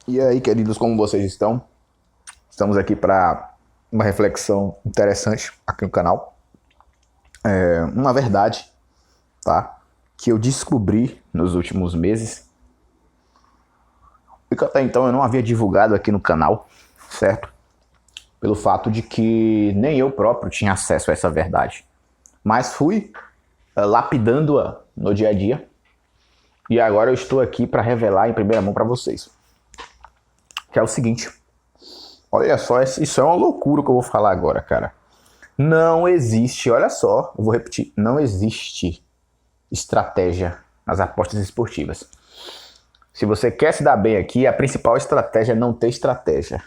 E aí, queridos, como vocês estão? Estamos aqui para uma reflexão interessante aqui no canal. Uma verdade, tá? Que eu descobri nos últimos meses e que até então eu não havia divulgado aqui no canal, certo? Pelo fato de que nem eu próprio tinha acesso a essa verdade. Mas fui lapidando-a no dia a dia e agora eu estou aqui para revelar em primeira mão para vocês. Que é o seguinte: olha só, isso é uma loucura que eu vou falar agora, cara. Não existe, olha só, eu vou repetir, não existe estratégia nas apostas esportivas. Se você quer se dar bem aqui, a principal estratégia é não ter estratégia.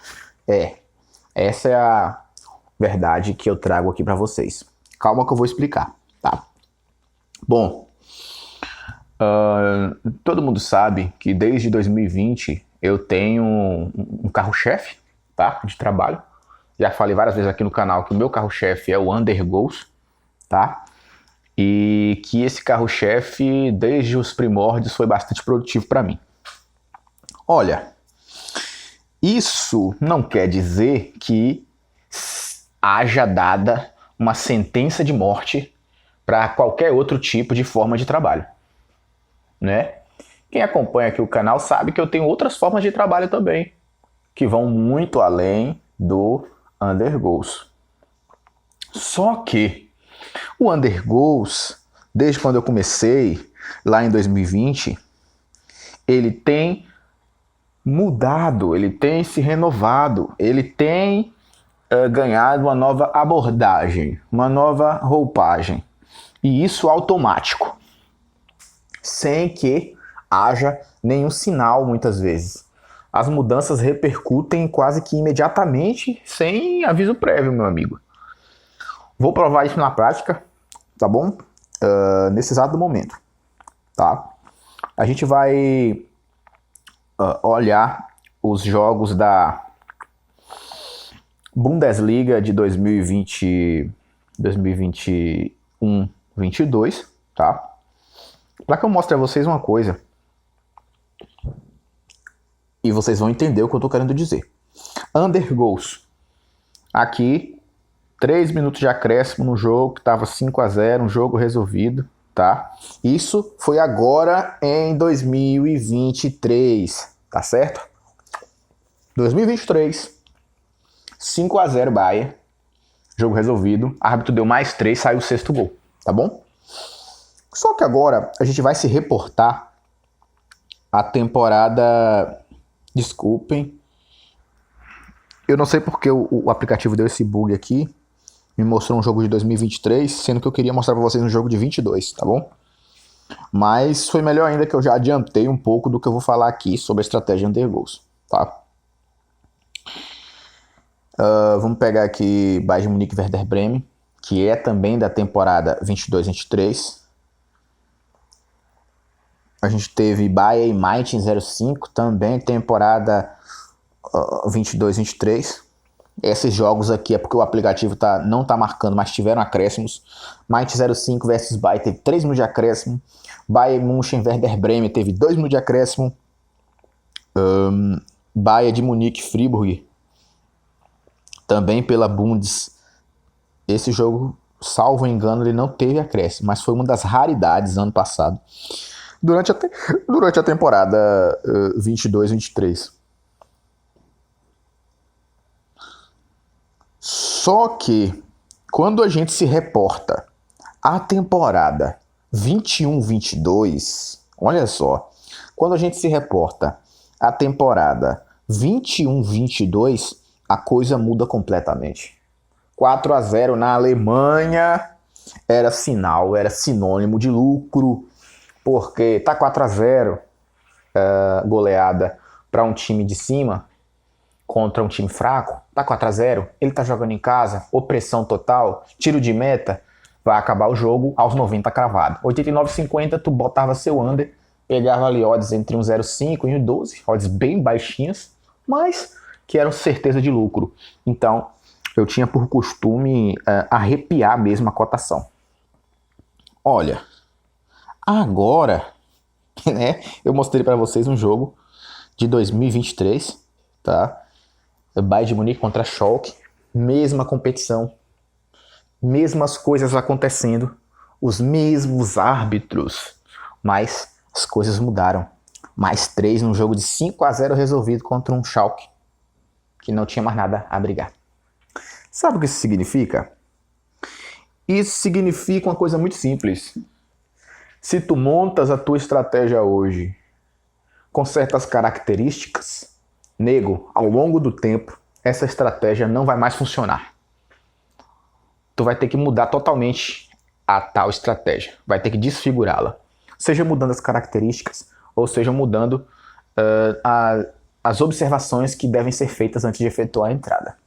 Essa é a verdade que eu trago aqui para vocês. Calma que eu vou explicar, tá? Bom, todo mundo sabe que desde 2020 eu tenho um carro-chefe, tá? De trabalho. Já falei várias vezes aqui no canal que o meu carro-chefe é o Undergoals, tá? E que esse carro-chefe, desde os primórdios, foi bastante produtivo para mim. Olha, isso não quer dizer que haja dada uma sentença de morte para qualquer outro tipo de forma de trabalho, né? Quem acompanha aqui o canal sabe que eu tenho outras formas de trabalho também, que vão muito além do Undergoals. Só que o Undergoals, desde quando eu comecei, lá em 2020, ele tem mudado, ele tem se renovado, ele tem ganhado uma nova abordagem, uma nova roupagem. E isso automático, sem que haja nenhum sinal muitas vezes. As mudanças repercutem quase que imediatamente, sem aviso prévio, meu amigo. Vou provar isso na prática, tá bom? Nesse exato momento, tá? A gente vai olhar os jogos da Bundesliga de 2021-22, tá? Para que eu mostre a vocês uma coisa e vocês vão entender o que eu tô querendo dizer. Undergoals. Aqui, 3 minutos de acréscimo no jogo, que estava 5-0, um jogo resolvido, tá? Isso foi agora em 2023, tá certo? 2023, 5-0 Bahia, jogo resolvido, árbitro deu mais 3, saiu o sexto gol, tá bom? Só que agora a gente vai se reportar a temporada... Desculpem, eu não sei porque o aplicativo deu esse bug aqui, me mostrou um jogo de 2023, sendo que eu queria mostrar para vocês um jogo de 22, tá bom? Mas foi melhor ainda que eu já adiantei um pouco do que eu vou falar aqui sobre a estratégia Undergoals, tá? Vamos pegar aqui Bayern de Munique e Werder Bremen, que é também da temporada 22-23. A gente teve Bayern e Mainz 05, também temporada 22-23. Esses jogos aqui é porque o aplicativo não tá marcando, mas tiveram acréscimos. Mainz 05 versus Bayern teve 3 minutos de acréscimo. Bayern München Werder Bremen teve 2 minutos de acréscimo. Bayern de Munique Fribourg, também pela Bundes. Esse jogo, salvo engano, ele não teve acréscimo, mas foi uma das raridades ano passado. Durante a temporada 22-23. Só que, quando a gente se reporta à temporada 21-22, olha só, quando a gente se reporta à temporada 21-22, a coisa muda completamente. 4-0 na Alemanha era sinal, era sinônimo de lucro, porque tá 4-0 goleada para um time de cima contra um time fraco, tá 4-0, ele tá jogando em casa, opressão total, tiro de meta, vai acabar o jogo aos 90 cravado. 89,50 tu botava seu under, pegava ali odds entre 1,05 e 1,12, odds bem baixinhas, mas que eram certeza de lucro. Então, eu tinha por costume arrepiar mesmo a cotação. Olha, agora, né, eu mostrei para vocês um jogo de 2023, tá? Bayern de Munique contra Schalke, mesma competição, mesmas coisas acontecendo, os mesmos árbitros, mas as coisas mudaram. Mais 3 num jogo de 5-0 resolvido contra um Schalke, que não tinha mais nada a brigar. Sabe o que isso significa? Isso significa uma coisa muito simples. Se tu montas a tua estratégia hoje com certas características, nego, ao longo do tempo, essa estratégia não vai mais funcionar. Tu vai ter que mudar totalmente a tal estratégia. Vai ter que desfigurá-la. Seja mudando as características, ou seja mudando as observações que devem ser feitas antes de efetuar a entrada.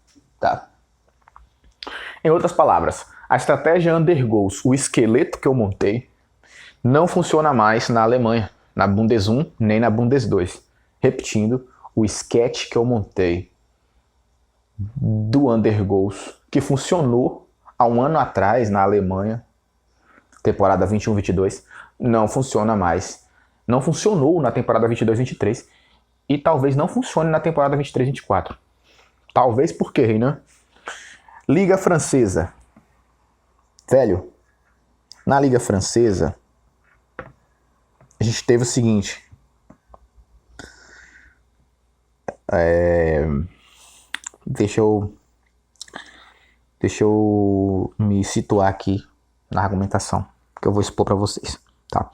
Tá? Em outras palavras, a estratégia Undergoals, o esqueleto que eu montei, não funciona mais na Alemanha, na Bundes 1 nem na Bundes 2. Repetindo, o sketch que eu montei do Undergoals, que funcionou há um ano atrás na Alemanha, temporada 21-22, não funciona mais. Não funcionou na temporada 22-23 e talvez não funcione na temporada 23-24. Talvez por quê, Renan? Liga Francesa. Velho, na Liga Francesa, a gente teve o seguinte. Deixa eu me situar aqui na argumentação que eu vou expor para vocês, tá?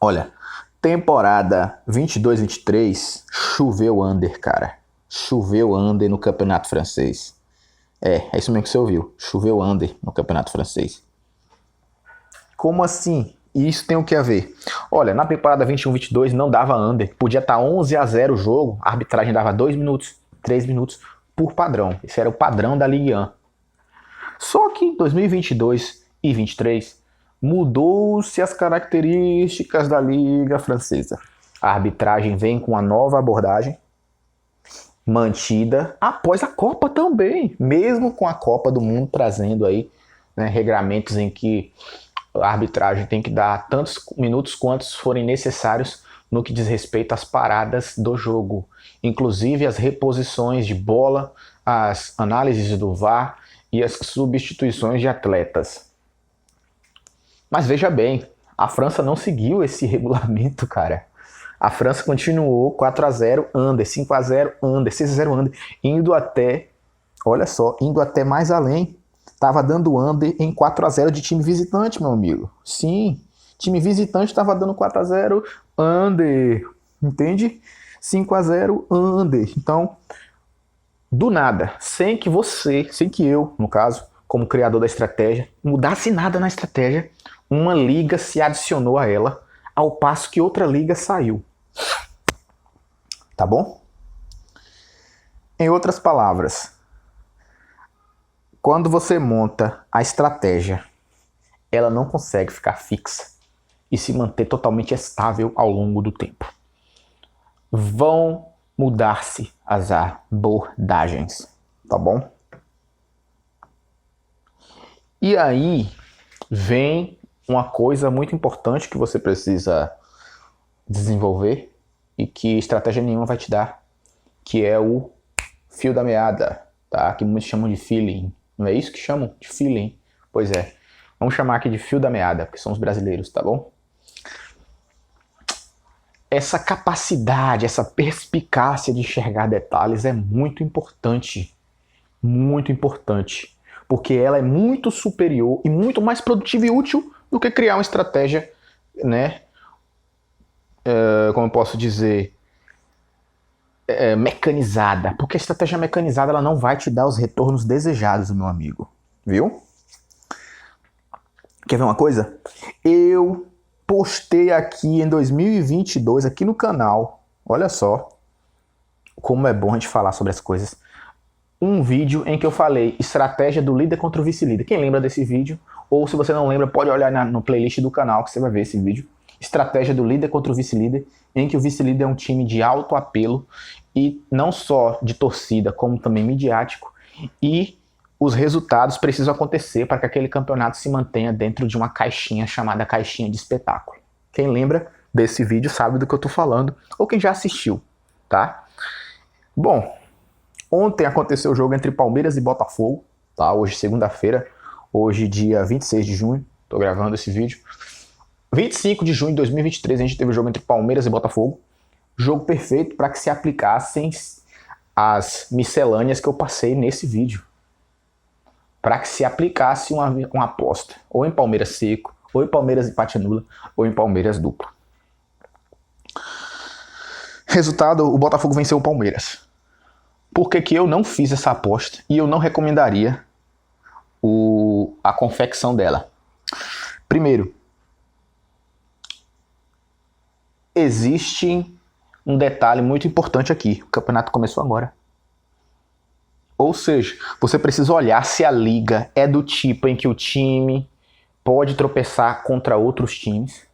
Olha, temporada 22-23, choveu under, cara. Choveu under no campeonato francês. É isso mesmo que você ouviu. Choveu under no campeonato francês. Como assim? E isso tem o que a ver? Olha, na temporada 21-22 não dava under. Podia estar 11-0 o jogo. A arbitragem dava 2 minutos, 3 minutos por padrão. Esse era o padrão da Ligue 1. Só que em 2022 e 23 mudou-se as características da Liga Francesa. A arbitragem vem com uma nova abordagem, mantida após a Copa também, mesmo com a Copa do Mundo trazendo aí, né, regramentos em que a arbitragem tem que dar tantos minutos quantos forem necessários no que diz respeito às paradas do jogo, inclusive as reposições de bola, as análises do VAR e as substituições de atletas. Mas veja bem, a França não seguiu esse regulamento, cara. A França continuou 4-0 under, 5-0 under, 6-0 under, indo até, olha só, indo até mais além. Tava dando under em 4-0 de time visitante, meu amigo. Sim, time visitante tava dando 4-0 under, entende? 5-0 under. Então, do nada, sem que eu, no caso, como criador da estratégia, mudasse nada na estratégia, uma liga se adicionou a ela, ao passo que outra liga saiu. Tá bom? Em outras palavras, quando você monta a estratégia, ela não consegue ficar fixa e se manter totalmente estável ao longo do tempo. Vão mudar-se as abordagens, tá bom? E aí vem uma coisa muito importante que você precisa desenvolver e que estratégia nenhuma vai te dar, que é o fio da meada, tá? Que muitos chamam de feeling. Não é isso que chamam de feeling? Pois é. Vamos chamar aqui de fio da meada, porque são os brasileiros, tá bom? Essa capacidade, essa perspicácia de enxergar detalhes é muito importante. Muito importante. Porque ela é muito superior e muito mais produtiva e útil do que criar uma estratégia, né? Como eu posso dizer, mecanizada. Porque a estratégia mecanizada ela não vai te dar os retornos desejados, meu amigo. Viu? Quer ver uma coisa? Eu postei aqui em 2022, aqui no canal, olha só como é bom a gente falar sobre as coisas, um vídeo em que eu falei estratégia do líder contra o vice-líder. Quem lembra desse vídeo? Ou se você não lembra, pode olhar no playlist do canal que você vai ver esse vídeo. Estratégia do líder contra o vice-líder, em que o vice-líder é um time de alto apelo e não só de torcida, como também midiático, e os resultados precisam acontecer para que aquele campeonato se mantenha dentro de uma caixinha chamada caixinha de espetáculo. Quem lembra, desse vídeo sabe do que eu tô falando, ou quem já assistiu, tá? Bom, ontem aconteceu o jogo entre Palmeiras e Botafogo, tá? Hoje, segunda-feira, hoje dia 26 de junho, tô gravando esse vídeo. 25 de junho de 2023 a gente teve o jogo entre Palmeiras e Botafogo. Jogo perfeito para que se aplicassem as miscelâneas que eu passei nesse vídeo. Para que se aplicasse uma aposta. Ou em Palmeiras seco, ou em Palmeiras empate nula, ou em Palmeiras duplo. Resultado, o Botafogo venceu o Palmeiras. Por que eu não fiz essa aposta e eu não recomendaria a confecção dela? Primeiro, existe um detalhe muito importante aqui. O campeonato começou agora. Ou seja, você precisa olhar se a liga é do tipo em que o time pode tropeçar contra outros times,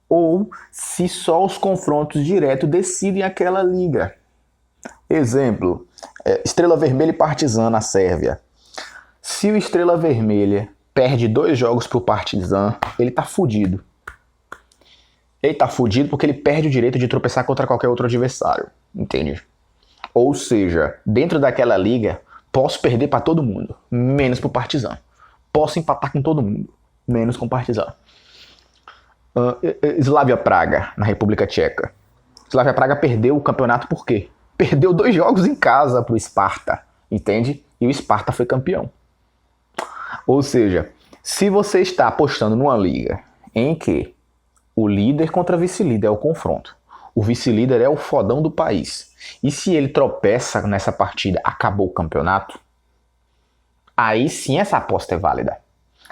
ou se só os confrontos diretos decidem aquela liga. Exemplo, Estrela Vermelha e Partizan na Sérvia. Se o Estrela Vermelha perde 2 jogos pro Partizan, ele tá fudido. Ele tá fudido porque ele perde o direito de tropeçar contra qualquer outro adversário, entende? Ou seja, dentro daquela liga, posso perder para todo mundo, menos pro Partizan. Posso empatar com todo mundo, menos com o Partizan. Slavia Praga, na República Tcheca. Slavia Praga perdeu o campeonato por quê? Perdeu 2 jogos em casa pro Sparta, entende? E o Sparta foi campeão. Ou seja, se você está apostando numa liga em que o líder contra vice-líder é o confronto, o vice-líder é o fodão do país, e se ele tropeça nessa partida, acabou o campeonato, aí sim essa aposta é válida.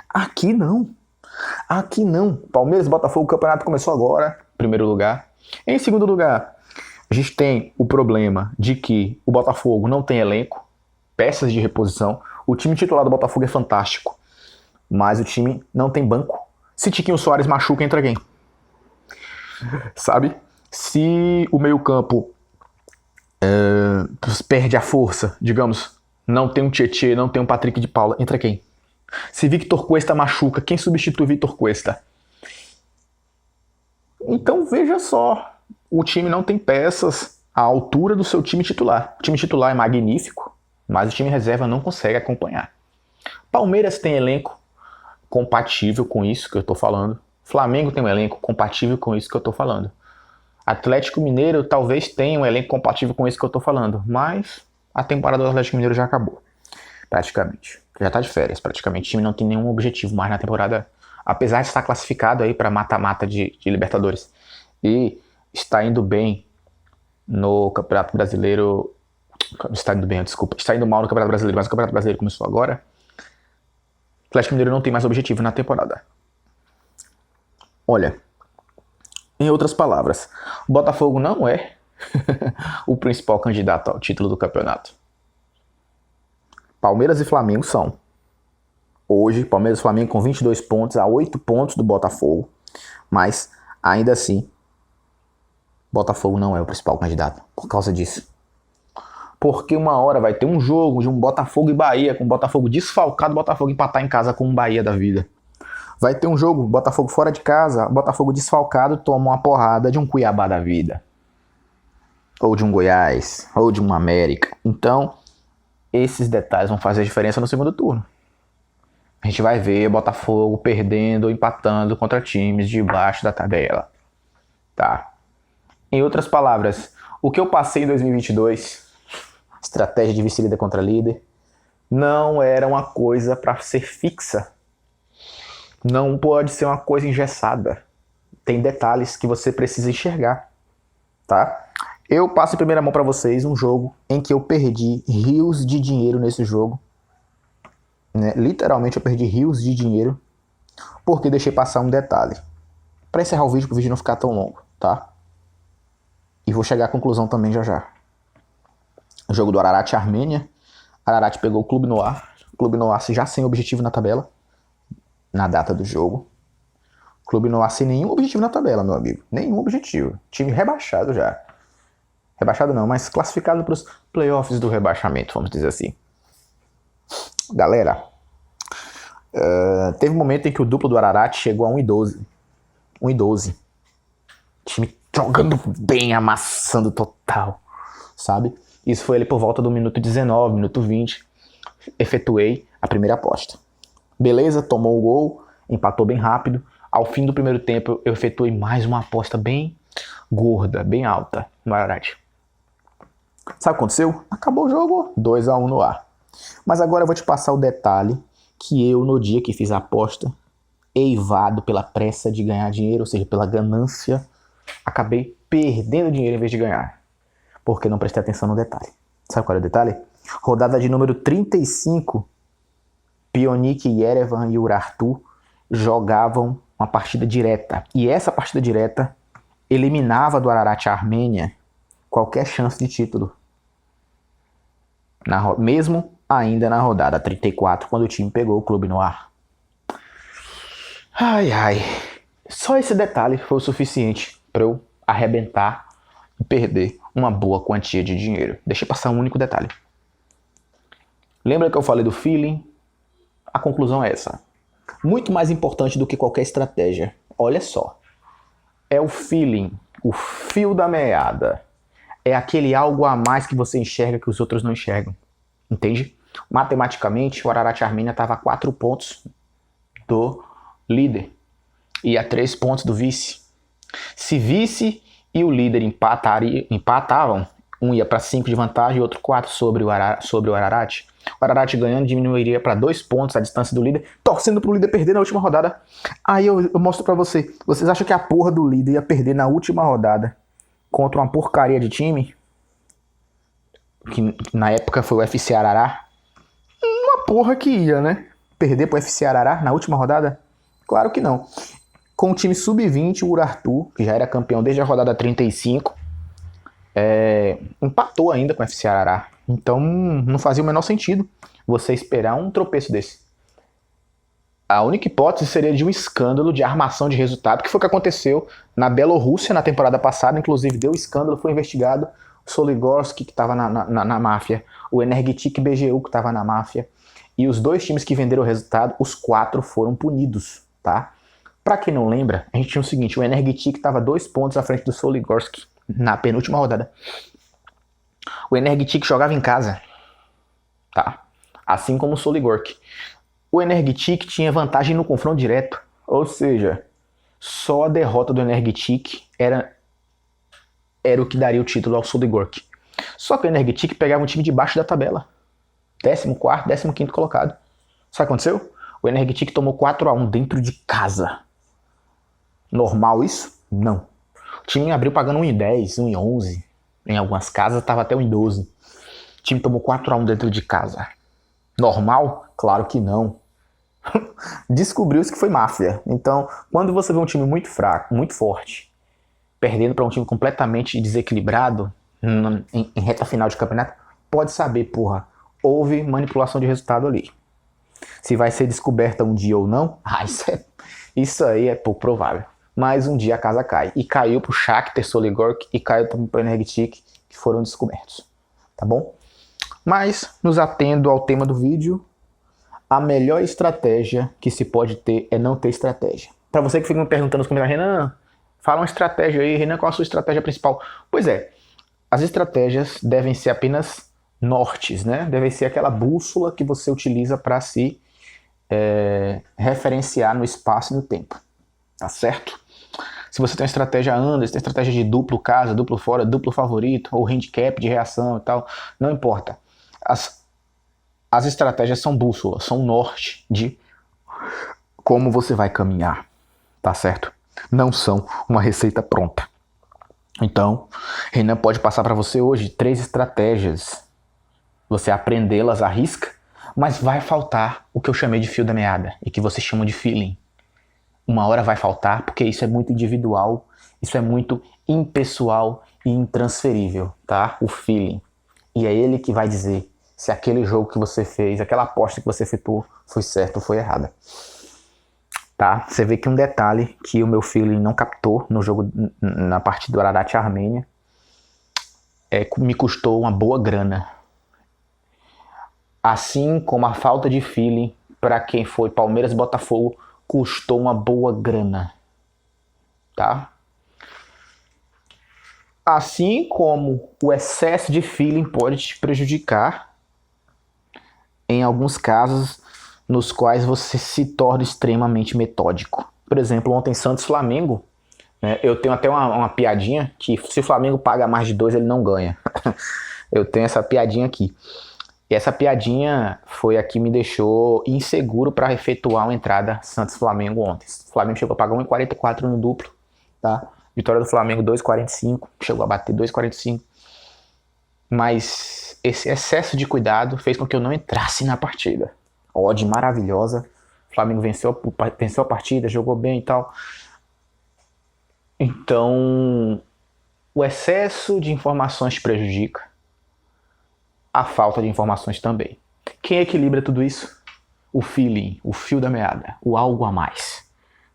Aqui não. Aqui não. Palmeiras e Botafogo, o campeonato começou agora, primeiro lugar. Em segundo lugar, a gente tem o problema de que o Botafogo não tem elenco, peças de reposição. O time titular do Botafogo é fantástico, mas o time não tem banco. Se Tiquinho Soares machuca, entra quem? Sabe? Se o meio-campo perde a força, digamos, não tem um Tietê, não tem um Patrick de Paula, entra quem? Se Victor Cuesta machuca, quem substitui Victor Cuesta? Então veja só, o time não tem peças à altura do seu time titular. O time titular é magnífico, mas o time reserva não consegue acompanhar. Palmeiras tem elenco compatível com isso que eu estou falando. Flamengo tem um elenco compatível com isso que eu estou falando. Atlético Mineiro talvez tenha um elenco compatível com isso que eu estou falando, mas a temporada do Atlético Mineiro já acabou, praticamente. Já está de férias, praticamente. O time não tem nenhum objetivo mais na temporada, apesar de estar classificado aí para mata-mata de Libertadores. E está indo bem no Campeonato Brasileiro. Está indo bem, desculpa. Está indo mal no Campeonato Brasileiro, mas o Campeonato Brasileiro começou agora. O Atlético Mineiro não tem mais objetivo na temporada. Olha, em outras palavras, o Botafogo não é o principal candidato ao título do campeonato. Palmeiras e Flamengo são. Hoje, Palmeiras e Flamengo com 22 pontos a 8 pontos do Botafogo. Mas, ainda assim, Botafogo não é o principal candidato por causa disso. Porque uma hora vai ter um jogo de um Botafogo e Bahia, com o Botafogo desfalcado, o Botafogo empatar em casa com o Bahia da vida. Vai ter um jogo, Botafogo fora de casa, Botafogo desfalcado toma uma porrada de um Cuiabá da vida. Ou de um Goiás, ou de um América. Então, esses detalhes vão fazer a diferença no segundo turno. A gente vai ver Botafogo perdendo ou empatando contra times de baixo da tabela. Tá? Em outras palavras, o que eu passei em 2022, estratégia de vice-líder contra líder, não era uma coisa para ser fixa. Não pode ser uma coisa engessada. Tem detalhes que você precisa enxergar, tá? Eu passo em primeira mão para vocês um jogo em que eu perdi rios de dinheiro nesse jogo. Né? Literalmente eu perdi rios de dinheiro porque deixei passar um detalhe. Para encerrar o vídeo, para o vídeo não ficar tão longo, tá? E vou chegar à conclusão também já já. O jogo do Ararat e Armênia. Ararat pegou o Clube Noir. Clube Noir já sem objetivo na tabela. Na data do jogo. Clube Noir sem nenhum objetivo na tabela, meu amigo. Nenhum objetivo. Time rebaixado já. Rebaixado não, mas classificado para os playoffs do rebaixamento, vamos dizer assim. Galera, teve um momento em que o duplo do Ararat chegou a 1,12. 1,12. time jogando bem, amassando total, sabe? Isso foi ali por volta do minuto 19, minuto 20. Efetuei a primeira aposta. Beleza, tomou o gol, empatou bem rápido. Ao fim do primeiro tempo, eu efetuei mais uma aposta bem gorda, bem alta no Ararat. Sabe o que aconteceu? Acabou o jogo, 2-1 no ar. Mas agora eu vou te passar o detalhe que eu, no dia que fiz a aposta, eivado pela pressa de ganhar dinheiro, ou seja, pela ganância, acabei perdendo dinheiro em vez de ganhar. Porque não prestei atenção no detalhe. Sabe qual é o detalhe? Rodada de número 35, Pionik, Yerevan e Urartu jogavam uma partida direta. E essa partida direta eliminava do Ararat Armênia qualquer chance de título. Mesmo ainda na rodada 34, quando o time pegou o clube no ar. Ai, ai. Só esse detalhe foi o suficiente para eu arrebentar e perder uma boa quantia de dinheiro. Deixa eu passar um único detalhe. Lembra que eu falei do feeling? A conclusão é essa. Muito mais importante do que qualquer estratégia. Olha só. É o feeling, o fio da meada. É aquele algo a mais que você enxerga que os outros não enxergam. Entende? Matematicamente, o Ararat Armênia estava a 4 pontos do líder e a 3 pontos do vice. Se vice e o líder empatavam, um ia para 5 de vantagem e outro 4 sobre o Ararat. O Ararat ganhando diminuiria para 2 pontos a distância do líder, torcendo para o líder perder na última rodada. Aí eu mostro para você. Vocês acham que a porra do líder ia perder na última rodada contra uma porcaria de time? Que na época foi o FC Arará? Uma porra que ia, né? Perder pro FC Arará na última rodada? Claro que não. Com o time sub-20, o Urartu, que já era campeão desde a rodada 35, empatou ainda com o FC Arará. Então não fazia o menor sentido você esperar um tropeço desse. A única hipótese seria de um escândalo de armação de resultado, que foi o que aconteceu na Bielorrússia na temporada passada. Inclusive deu escândalo, foi investigado. O Soligorski, que estava na máfia, o Energetik BGU, que estava na máfia, e os 2 times que venderam o resultado, os 4 foram punidos, tá? Pra quem não lembra, a gente tinha o seguinte: o Energetik estava 2 pontos à frente do Soligorski na penúltima rodada. O Energetik jogava em casa, tá? Assim como o Soligorski. O Energetik tinha vantagem no confronto direto, ou seja, só a derrota do Energetik era o que daria o título ao Soligorski. Só que o Energetik pegava um time de baixo da tabela. 14º, 15º colocado. Sabe o que aconteceu? O Energetik tomou 4-1 dentro de casa. Normal isso? Não. O time abriu pagando 1,10, 1,11. Em algumas casas estava até 1,12. O time tomou 4-1 dentro de casa. Normal? Claro que não. Descobriu-se que foi máfia. Então, quando você vê um time muito fraco, muito forte, perdendo para um time completamente desequilibrado em reta final de campeonato, pode saber, porra, houve manipulação de resultado ali. Se vai ser descoberta um dia ou não, isso aí é pouco provável. Mas um dia a casa cai. E caiu pro Shakhtar, Soligorsk e caiu pro Energetik, que foram descobertos. Tá bom? Mas, nos atendo ao tema do vídeo, a melhor estratégia que se pode ter é não ter estratégia. Para você que fica me perguntando nos comentários, Renan, fala uma estratégia aí, Renan, qual a sua estratégia principal? Pois é, as estratégias devem ser apenas nortes, né? Deve ser aquela bússola que você utiliza para se referenciar no espaço e no tempo. Tá certo? Se você tem uma estratégia Anders, tem estratégia de duplo casa, duplo fora, duplo favorito, ou handicap de reação e tal, não importa. As estratégias são bússolas, são norte de como você vai caminhar, tá certo? Não são uma receita pronta. Então, Renan pode passar para você hoje 3 estratégias. Você aprendê-las à risca, mas vai faltar o que eu chamei de fio da meada e que você chama de feeling. Uma hora vai faltar, porque isso é muito individual, isso é muito impessoal e intransferível, tá? O feeling. E é ele que vai dizer se aquele jogo que você fez, aquela aposta que você efetuou, foi certa ou foi errada. Tá? Você vê que um detalhe que o meu feeling não captou no jogo, na partida do Ararat Armênia, me custou uma boa grana. Assim como a falta de feeling para quem foi Palmeiras e Botafogo custou uma boa grana. Tá? Assim como o excesso de feeling pode te prejudicar em alguns casos nos quais você se torna extremamente metódico. Por exemplo, ontem Santos Flamengo, né, eu tenho até uma piadinha que se o Flamengo paga mais de 2, ele não ganha. Eu tenho essa piadinha aqui. E essa piadinha foi a que me deixou inseguro para efetuar uma entrada Santos-Flamengo ontem. O Flamengo chegou a pagar 1,44 no duplo, tá? Vitória do Flamengo 2,45, chegou a bater 2,45. Mas esse excesso de cuidado fez com que eu não entrasse na partida. Odd maravilhosa. O Flamengo venceu a partida, jogou bem e tal. Então, o excesso de informações te prejudica. A falta de informações também. Quem equilibra tudo isso? O feeling, o fio da meada, o algo a mais.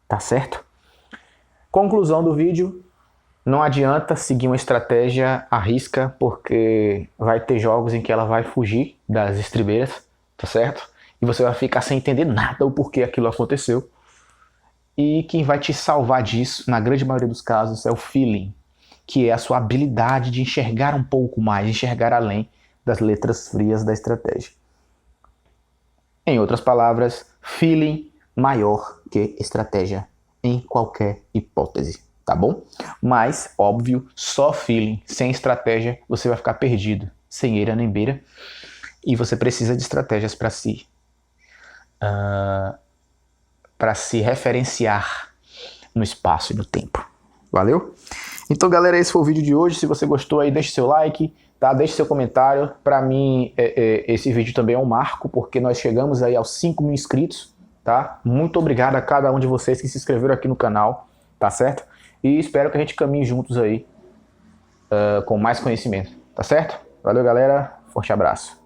Tá certo? Conclusão do vídeo. Não adianta seguir uma estratégia à risca, porque vai ter jogos em que ela vai fugir das estribeiras, tá certo? E você vai ficar sem entender nada o porquê aquilo aconteceu. E quem vai te salvar disso, na grande maioria dos casos, é o feeling, que é a sua habilidade de enxergar um pouco mais, enxergar além das letras frias da estratégia. Em outras palavras, feeling maior que estratégia em qualquer hipótese, tá bom? Mas, óbvio, só feeling, sem estratégia, você vai ficar perdido, sem eira nem beira, e você precisa de estratégias para se referenciar no espaço e no tempo. Valeu? Então, galera, esse foi o vídeo de hoje. Se você gostou aí, deixe seu like, tá? Deixe seu comentário. Para mim, esse vídeo também é um marco, porque nós chegamos aí aos 5.000 inscritos, tá? Muito obrigado a cada um de vocês que se inscreveram aqui no canal, tá certo? E espero que a gente caminhe juntos aí com mais conhecimento, tá certo? Valeu, galera. Forte abraço.